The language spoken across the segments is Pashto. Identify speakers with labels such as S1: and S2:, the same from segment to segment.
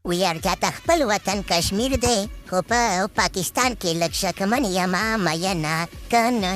S1: ویارګه ته خپل وطن کشمیر دی خو په پاکستان کې لږ شکمن یمه مینه کنه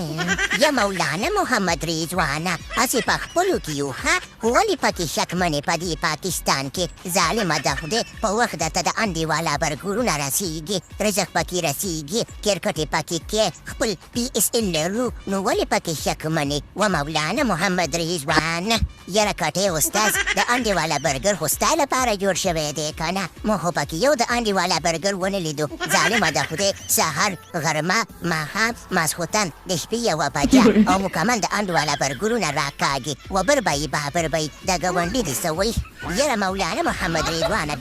S1: یا مولانا محمد رضوانه هسې په خپلو کې یو ښه ولې پکې شکمنې په دې پاکستان کې ظالمه د خدای په وخت درته د انډیواله برګرونه رسیږي رزق پکې رسیږي کرکټې پکې کې خپل PSL لرو نو ولې پکې شکمنې و مولانا محمد رضوان یاره کټې استاذ د انډیواله برګر خو ستا لپاره جوړ شوی دی که نه ما خو پکې یو د انډیواله برګر ونه لیدو ظالمه د خدای سهار غرمه ماښام ماسخوتن د شپې یوه بجه او مکمل د انډیواله برګرونه راکاږي و بربی بابربی د ګاونډي دې څه وایي یاره مولانا محمد رضوانه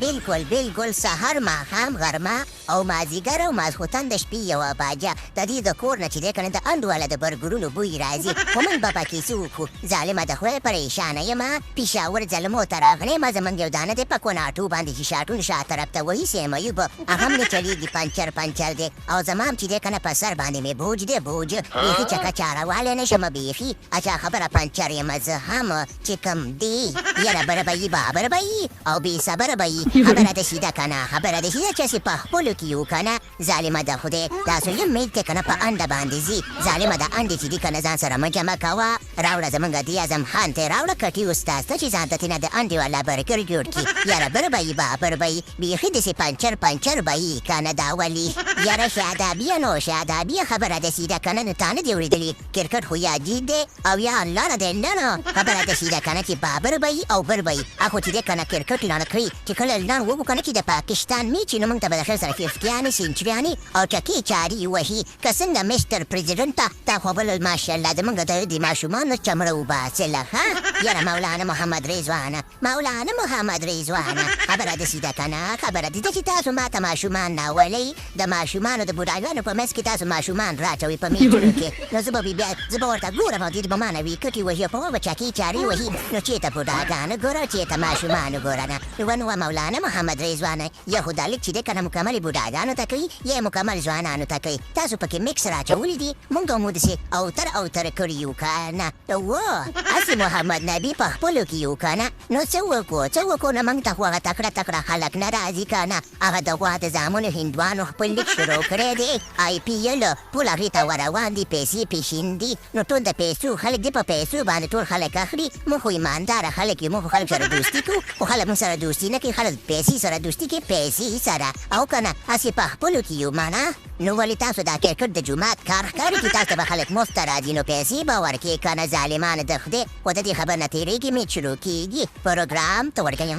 S1: بلکل سهار ماښام غرمه او مازدیګر او ماسخوتن د شپې یوه بجه د دې د کور نه چې دی که نه د انډیواله د برګرونو بوی راځي خو موږ به پکې څه وکړو ظالمه د خدای پریشانه یمه پېښور زلمو ته راغلی ما زموږ یو دانه دی په کوناټو باندې چې شاټون شا طرف ته وهي سیمه به هغه هم نه چلېږي پنچر دی او زما هم چې دی که نه په سر باندې مې بوج دی بوج بیخي چکه چارهوالی نه شمه بیخي اچھا خبره پنچر یم زه هم چې کوم دی یاره بره به یي بابره به یي او بې صبره به یي خبره داسې ده که نه خبره داسې ده چې هسې په خپلو کې یو که نه ظالمه د خدای تاسو یم میل دی که نه په انډه باندې ځي ظالمه د انډې چې دي که نه ځان سره مه جمع کوه راوړه زمونږ د اعظم خان ته راوړه کټي استاز ته چې ځان ته تېنه د انډې والا برګر جوړ کړي یاره بره به یي بابر به یي بیخي داسې پنچر به یي که نه دا ولي یاره شادابیه نو شادابیه خبره داسې ده که نه نو تا نه دې اورېدلي کرکټ خو یا جید دی او یا لاره دی لنه خبره داسې ده که نه چې بابر به یي او بر به یي اخو چې دی که نه کرکټ لانه کوي چې کله لان وګو که نه چې د پاکستان میچ نو موږ ته به د ښه سره ففټیانې سینچریانې او چکې چارې وهي که څنګه مستر پرزیډنټ ته تا خو بل ماشاءالله زموږ د ماشومانو چمړه وباسله ښه یاره مولانا محمد رضوانه خبره داسې ده که نه خبره دې ده چې تاسو ما ته ماشومان راولئ د ماشومانو د بوډاګانو په منځ کې تاسو ماشومان راچوئ په میچونو کې نو زه به ورته ګورم او دوی به ما نه وي کټې وهي او په ما به چکې چارې وهي نو چېرته بوډاګانو ګوره چېرته ماشومانو ګوره نه نو مولانا محمد رضوانه یا خو دا لیک چې دی که نه مکمل بوډاګانو ته کوي یا مکمل ځوانانو ته کوي تاسو پکې میکس راچولي دي مونږ مو داسې اوتر کړي یو که نه و هسې محمد نبي په خپلو کې یو که نه نو څه وکړو نه موږ ته خو هغه تکړه خلک نه راځي که نه هغه د غوا د زامنو هندوانو خپل لیک شروع کړی دی IPL ټول هغې ته ورروان دي پیسې پیشین دي نو ټول د پیسو خلک دي په پیسو باندې ټول خلک اخلي موږ خو ایمانداره خلک یو موږ خو خلک سره دوستي کوو خو خلک موږ سره دوستي نه کوي خلک پیسې سره دوستي کوي پیسې سره او که نه هسې په خپلو کې یو منه نو ولې تاسو دا کرکټ د جومات کار ښکاري چې تاسو ته به خلک مفت ته راځي نو پیسې به ورکړې که نه ظالمانه د خدای خو د دې خبر نه تېرېږي میچ شروع کېږي پروګرام ته ورکوي